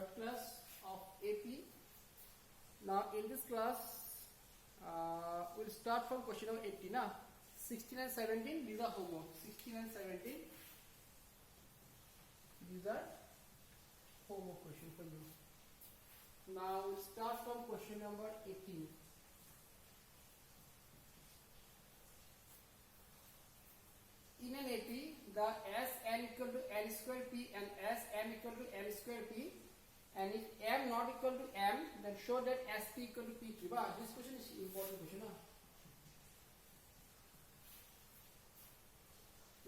third class of AP. Now in this class, we'll start from question number 18. 16 and 17, these are homework. 16 and 17, these are homework question for you. Now we'll start from question number 18. In an AP, the Sn equal to n square p and Sm equal to m square p, and if m not equal to m, then show that Sp equal to p3. But this question is important question.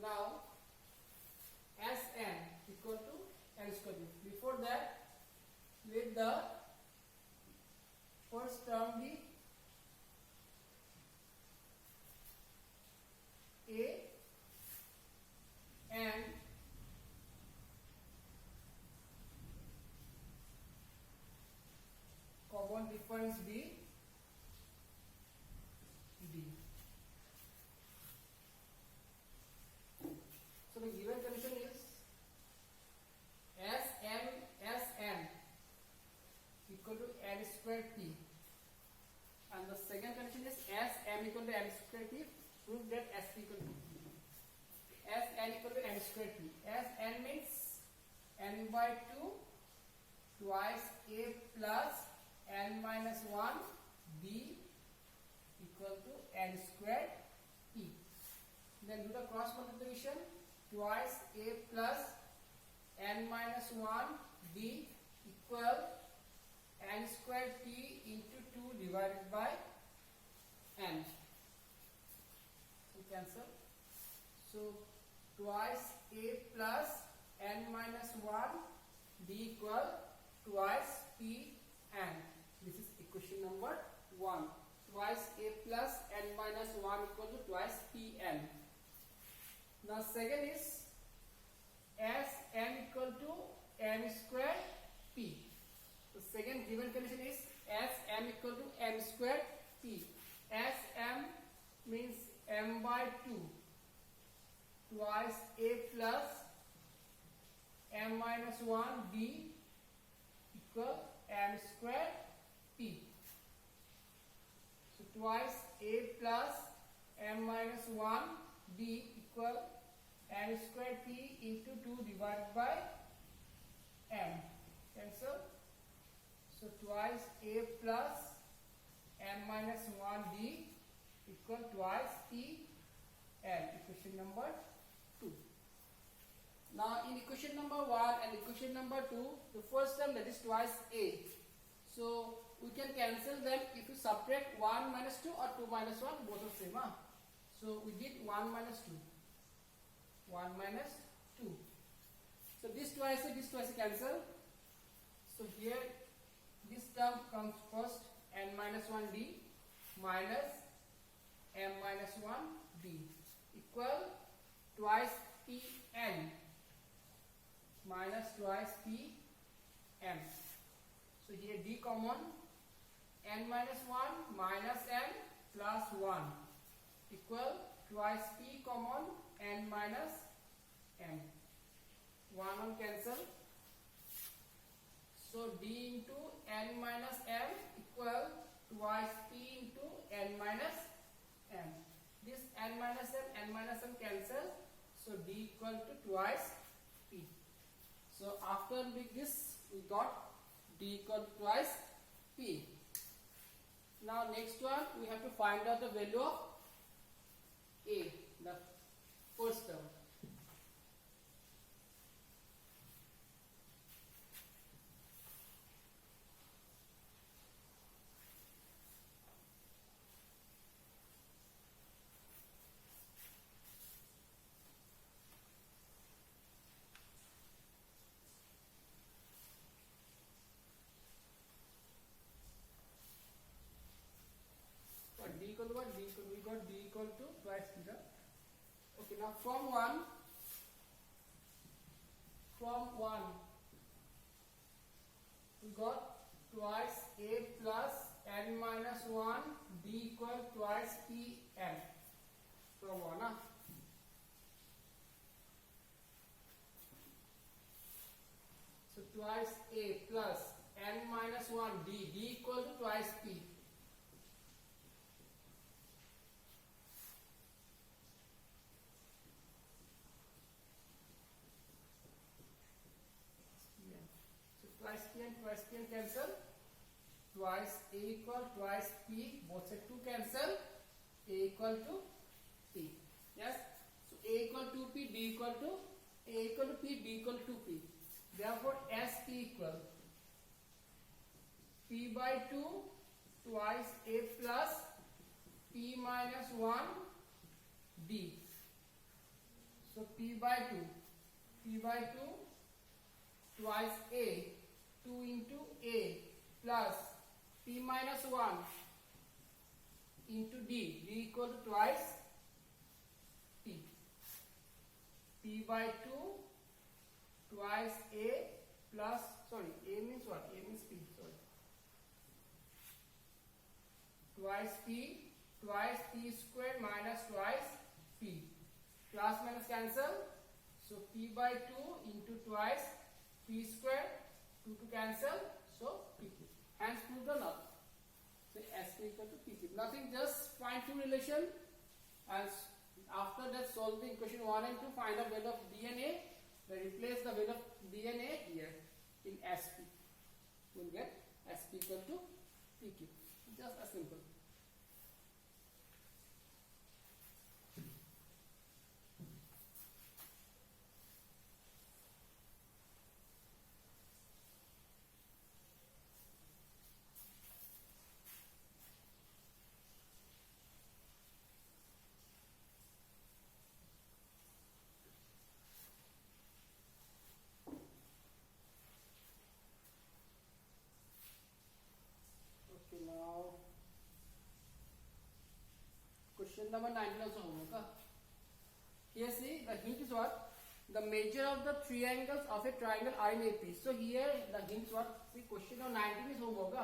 Now Sn equal to n square p. Before that, let the first term be a and common difference be d. So the given condition is Sn equal to n square p, and the second condition is Sm equal to m square p. Prove that Sp equal to p. Sn equal to n square p. Sn means n by 2 twice a plus n minus 1 b equal to n square p. Then do the cross multiplication. Twice a plus n minus 1 b equal n square p into 2 divided by n. So cancel. So twice a plus n minus 1 b equal twice p n. This is equation number 1. Twice a plus n minus 1 equal to twice p n. Now second is Sn equal to m square p. The second given condition is Sm equal to m square p. Sm means m by 2 twice a plus m minus 1 b equal m square p. So twice a plus m minus 1 b equal m square p into 2 divided by m. Cancel. So twice a plus m minus 1 b equal twice p n. Equation number 2. Now in equation number 1 and equation number 2, the first term, that is twice a. So we can cancel them if you subtract 1 minus 2 or 2 minus 1, both are same. So we did 1 minus 2. 1 minus 2. So this twice a cancel. So here this term comes first, n minus 1d minus m minus 1b equal twice pn minus twice pm. So here d common, n minus 1 minus m plus 1 equal twice p common, n minus m. 1 cancel. So d into n minus m equal twice p into n minus m. This n minus m cancel. So d equal to twice p. So after this we got d equal to twice p. Now next one we have to find out the value of a, the first term. D equal to what? We got d equal to twice theta. Okay, now from 1 we got twice a plus n minus 1 b equal twice p n. From 1. So twice a plus can cancel. Twice A equal twice P, both side 2 cancel. A equal to P. Yes. So A equal to P, D equal to A equal to P, D equal to P. Therefore SP equal P by 2 twice A plus P minus 1 D. So P by 2 twice A, 2 into A plus P minus 1 into D, D equal to twice P. P by 2 twice A plus, sorry, A means what? A means P, sorry. Twice P squared minus twice P. Plus minus cancel. So P by 2 into twice P squared, 2 to cancel. So PQ. Hence proved or not? So SP equal to PQ. Nothing, just find two relation, and after that solve the equation 1 and 2, find the value of DNA. Then replace the value of DNA here in SP. We'll get SP equal to PQ. Just as simple. Now, question number 19 also homework. Here see, the hint is what? The measure of the three angles of a triangle INAP. So here the hint is what? See, question number 19 is homework.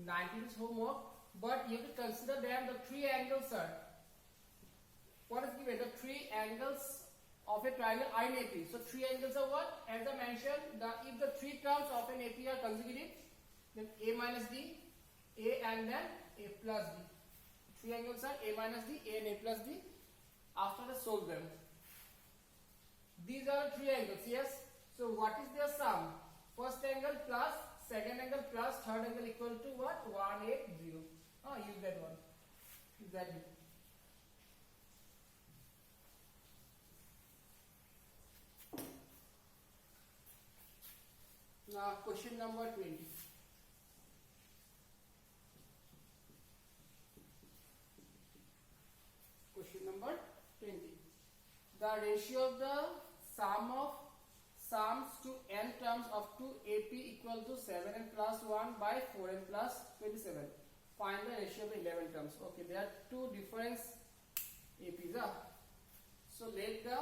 19 is homework, but you have to consider that the three angles are. What is given? The three angles of a triangle INAP. So three angles are what? As I mentioned, if the three terms of an AP are consecutive, then A minus D, A and then A plus D. Three angles are A minus D, A and A plus D. After that, solve them. These are three angles, yes. So what is their sum? First angle plus second angle plus third angle equal to what? 180. Oh, use that one. Use that one. Now question number 20. Question number 20. The ratio of the sums to n terms of 2 AP equal to 7n plus 1 by 4n plus 27. Find the ratio of the 11 terms. Okay, there are two different APs. So let the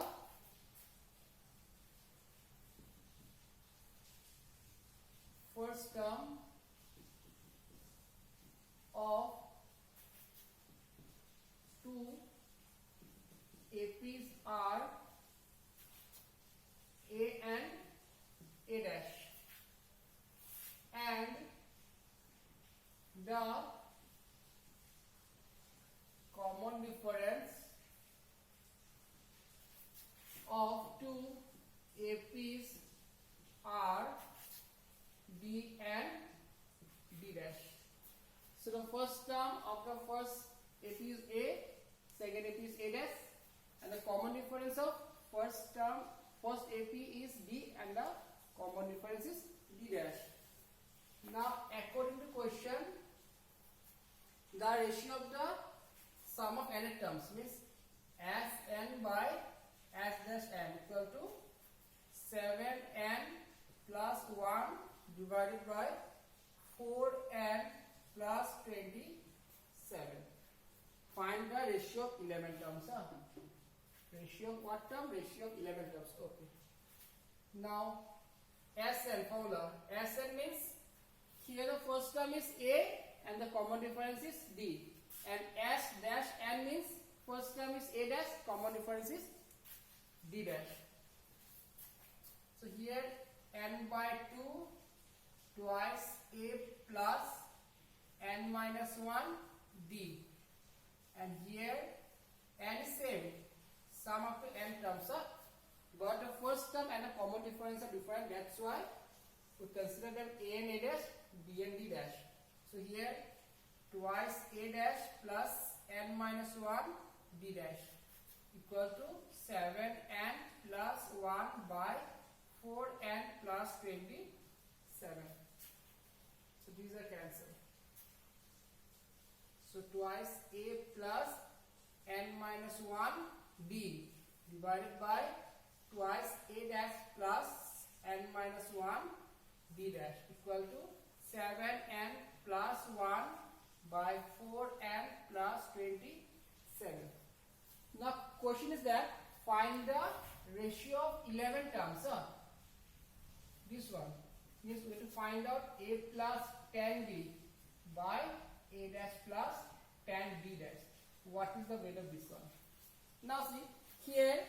first term of 2 APs are A and A dash, and the common difference of 2 APs are D and D dash. So the first term of the first AP is A, second AP is A dash, and the common difference of first AP is D and the common difference is D dash. Now according to question, the ratio of the sum of n terms means Sn by S dash n equal to 7n plus 1 divided by 4n plus 27. Find the ratio of 11 terms. Ratio of what term? Ratio of 11 terms. Okay. Now Sn formula. Sn means here the first term is A and the common difference is D. And S dash n means first term is A dash, common difference is D dash. So here n by 2 twice A plus n minus 1 D. And here n is same, sum of the n terms are, but the first term and the common difference are different. That's why we consider them A and A dash. B and D dash. So here twice A dash plus n minus 1 D dash equal to 7n plus 1 by 4n plus 27. So these are cancelled. So twice A plus n minus 1 D divided by twice A dash plus n minus 1 D dash equal to 7n plus 1 by 4n plus 27. Now question is that find the ratio of 11 terms. This one means we have to find out A plus 10D by A dash plus 10D dash. What is the value of this one? Now see here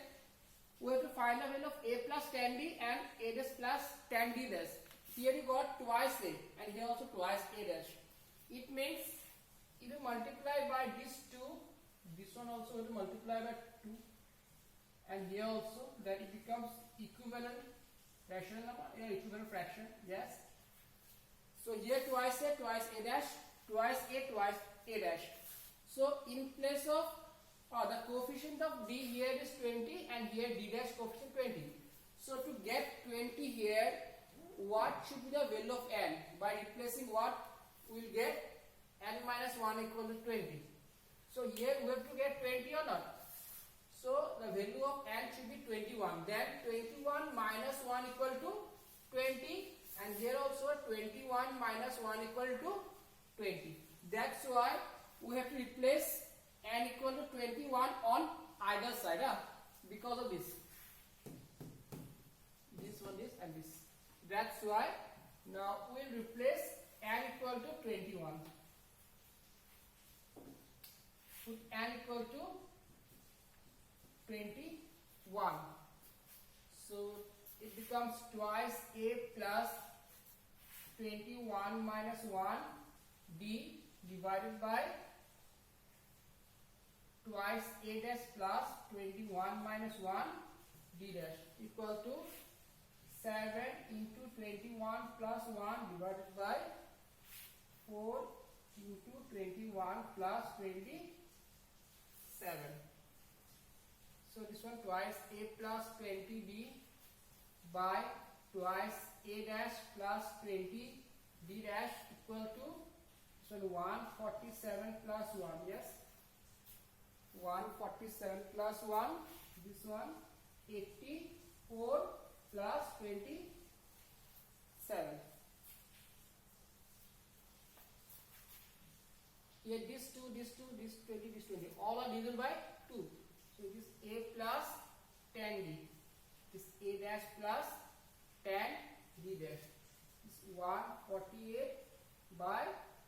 we have to find the value of A plus 10D and A dash plus 10D dash. Here you got twice A and here also twice A dash. It means if you multiply by these two, this one also have to multiply by 2 and here also, that it becomes equivalent rational number, equivalent fraction, yes. So here twice A dash, twice A dash. So in place of the coefficient of D here is 20 and here D dash coefficient 20. So to get 20 here, what should be the value of n? By replacing what we will get n minus 1 equal to 20. So here we have to get 20 or not? So the value of n should be 21. Then 21 minus 1 equal to 20 and here also 21 minus 1 equal to 20. That's why we have to replace n equal to 21 on either side because of this. This one is and this. That's why now we will replace n equal to 21. Put n equal to 21. So it becomes twice A plus 21 minus 1 D divided by twice A dash plus 21 minus 1 D dash equal to 7 into 21 plus 1 divided by 4 into 21 plus 27. So this one twice A plus 20D by twice A dash plus 20 D dash equal to so 147 plus 1, yes, 147 plus 1, this one 84 plus 27. Here this 2, this 2, this 20, this 20, all are divided by 2. So this A plus 10D, this A dash plus 10D dash, this 148 by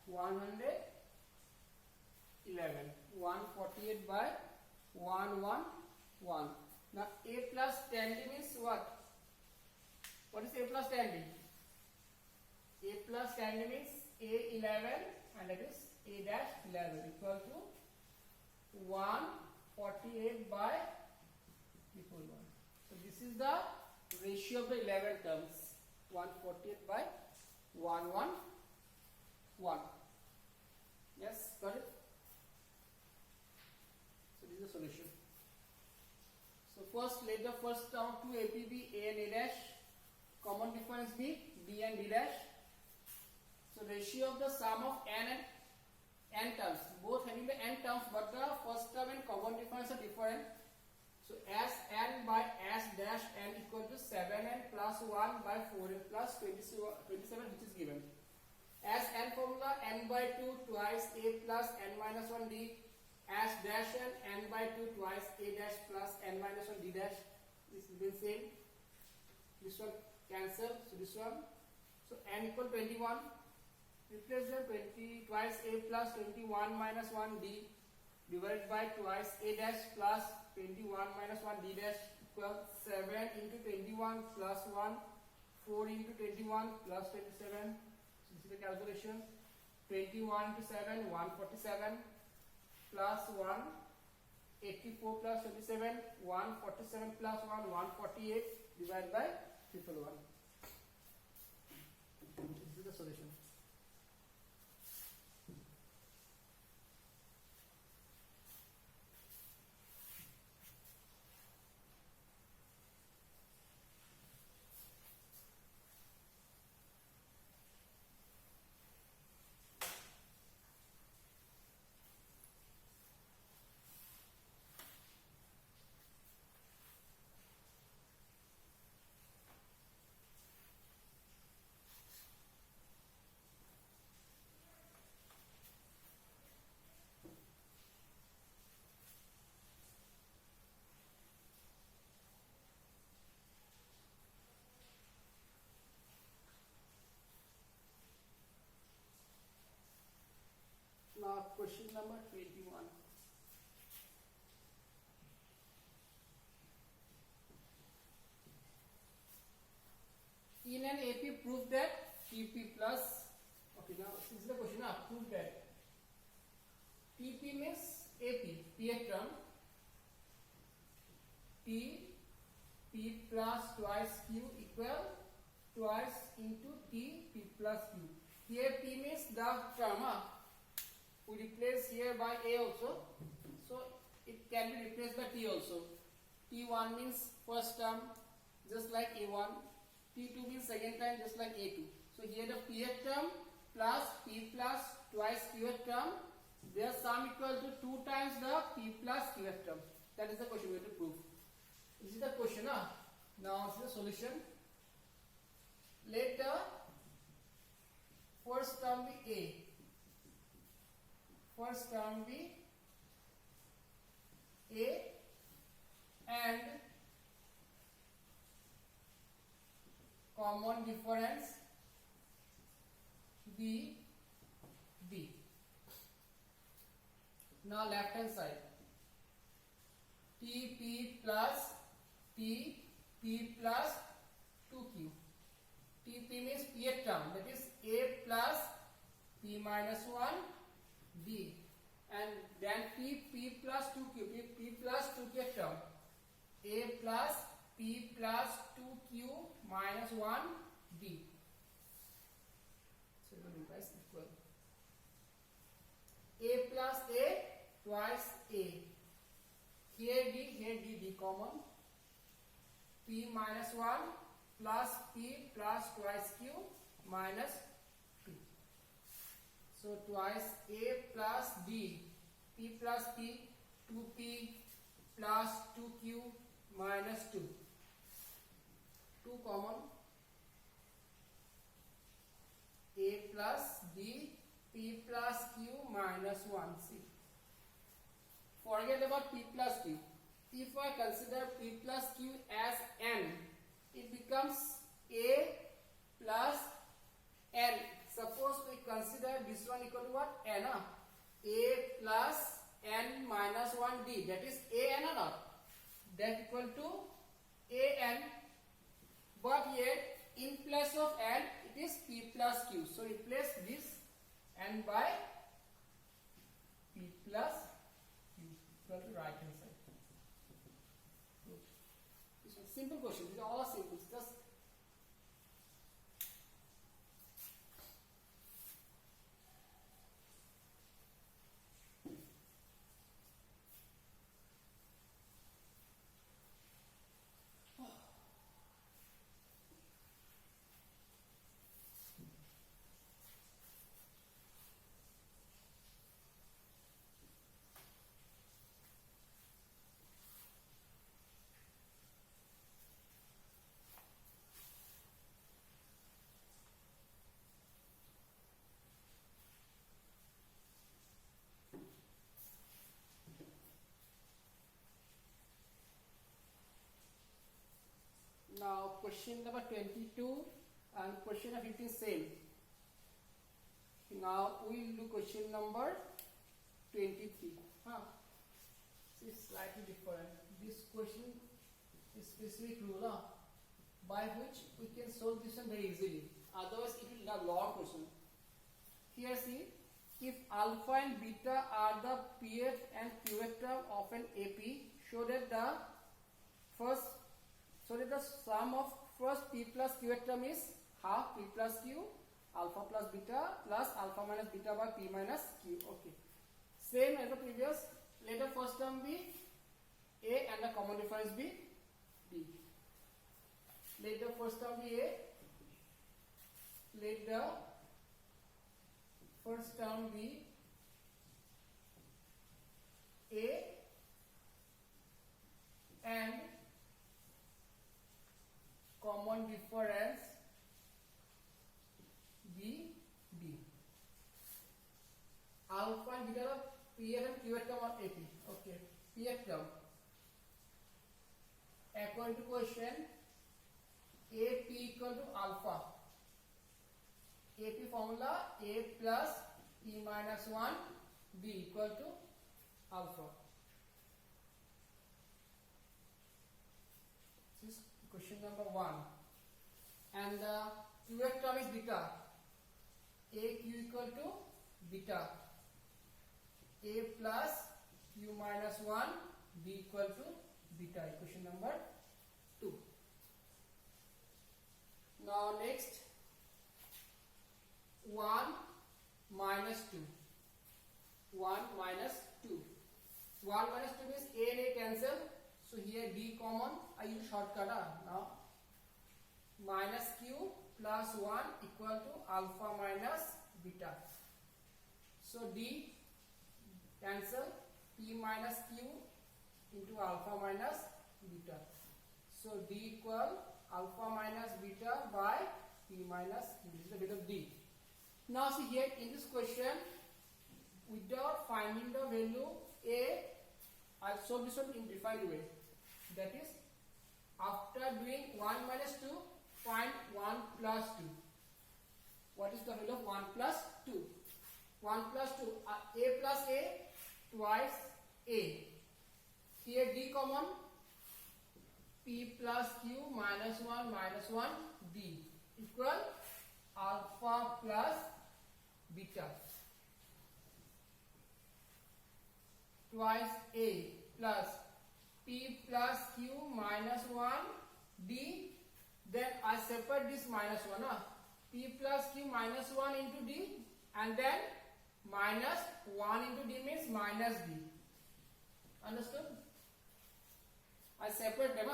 111, 148 by 111. Now A plus 10D means what? What is A plus 10D? A plus 10D means A11 and that is A dash 11 equal to 148 by 1. So this is the ratio of the 11 terms, 148 by 111. Yes, got it? So this is the solution. So first let the first term to AP be A and A dash, common difference be B and D dash. So ratio of the sum of n and n terms, both having the n terms, but the first term and common difference are different. So as n by s dash n equal to 7n plus 1 by 4n plus 27 which is given. As n formula n by 2 twice A plus n minus 1 D, as dash n by 2 twice A dash plus n minus 1 D dash. This will be same. This one cancel. So this one. So n equal 21. Replace them 20 twice A plus 21 minus 1 D divided by twice A dash plus 21 minus 1 D dash equals 7 into 21 plus 1, 4 into 21 plus 27. So this is the calculation. 21 into 7, 147 plus 1, 84 plus 27, 147 plus 1, 148 divided by 111. This is the solution. question number 21. In an AP, prove that PP plus. Okay, now this is the question. Prove that PP means AP, PF term. P plus twice Q equal twice into P plus Q. Here P means the term. We replace here by A also, so it can be replaced by T also. T1 means first term, just like A1. T2 means second time, just like A2. So here the PF term plus P plus twice QF term, their sum equal to 2 times the P plus QF term. That is the question we have to prove. This is the question. Now this is the solution. Let the first term be A. First term be A and common difference B. Now left hand side, TP plus TP plus 2Q. TP means PF term, that is A plus P minus 1 D, and then P plus 2Q, P plus 2Q term, A plus P plus 2Q minus 1 D. So it is equal A plus A twice A. Here D common. P minus 1 plus P plus twice Q minus 2. So twice A plus D. P plus P, 2P plus 2Q minus 2. 2 common. A plus D, P plus Q minus 1. See. Forget about P plus Q. If I consider P plus Q as N, it becomes A plus N. Suppose we consider this one equal to what? N. A plus N minus 1D. That is A N or not? That equal to A N. But here in place of N, it is P plus Q. So replace this N by P plus Q equal to right hand side. This is a simple question. These are all simple. Just now question number 22 and question number 15 same. Now we will do question number 23. It's slightly different. This question is specific rule by which we can solve this one very easily. Otherwise it will have long question. Here see, if alpha and beta are the PF and QF term of an AP, show that the sum of first P plus QF term is half P plus Q, alpha plus beta plus alpha minus beta by P minus Q. Okay. Same as the previous. Let the first term be A and the common difference be D. Let the first term be A. Let the first term be A and common difference B D. Alpha and beta of PF and QF term of AP. Okay. PF term. According to question, AP equal to alpha. AP formula A plus P minus 1 b equal to alpha. This is question number 1. And the qth term is beta. aq equal to beta. a plus q minus 1, b equal to beta. Equation number 2. Now next, 1 minus 2. 1 minus 2. 1 minus 2 means a and a cancel. So here d common. I use shortcut. Now minus q plus 1 equal to alpha minus beta. So d cancel, p minus q into alpha minus beta. So d equal alpha minus beta by p minus q. This is the value of d. Now see here in this question, without finding the value a, I will solve this one in different way. That is, after doing 1 minus 2, find 1 plus 2. What is the value of 1 plus 2? 1 plus 2, a plus a twice a. Here d common, p plus q minus 1 d equal alpha plus beta twice a plus p plus q minus 1 d. Then I separate this minus 1. P plus q minus 1 into d, and then minus 1 into d means minus d. Understood? I separate them.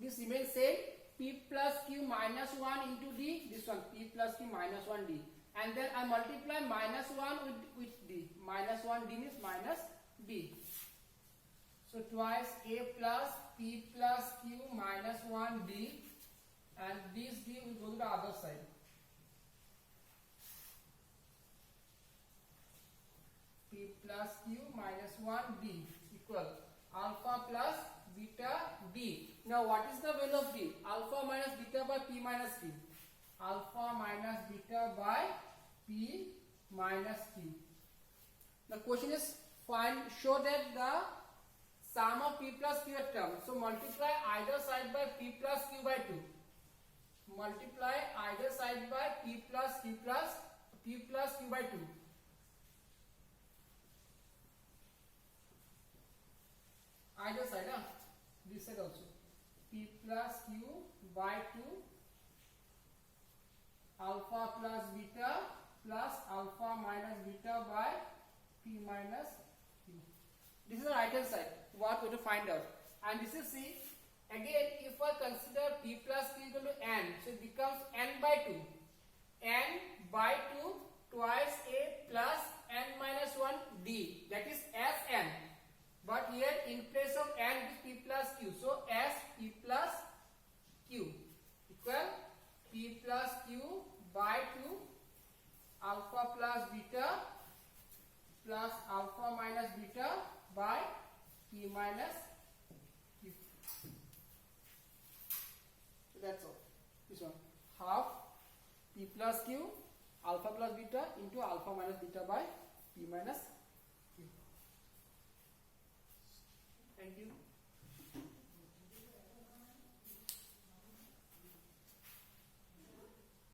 This remains same. P plus q minus 1 into d, this one p plus q minus 1 d, and then I multiply minus 1 with d. Minus 1 d means minus d. So twice a plus p plus q minus 1 d, and this d will go to the other side. P plus q minus 1 d equal alpha plus beta d. Now what is the value of d? Alpha minus beta by p minus q. Alpha minus beta by p minus q. The question is show that the sum of p plus q term. So multiply either side by p plus q by 2. Multiply either side by p plus q by 2. Either side, this side also. P plus q by 2 alpha plus beta plus alpha minus beta by p minus q. This is the right hand side. What we have to find out. And this is C. Again, if I consider p plus q equal to n, so it becomes n by 2. N by 2 twice a plus n minus 1 d. That is s n. But here in place of n is p plus q. So s p plus q equal p plus q by 2 alpha plus beta plus alpha minus beta by p minus q. So that's all. This one half p plus q alpha plus beta into alpha minus beta by p minus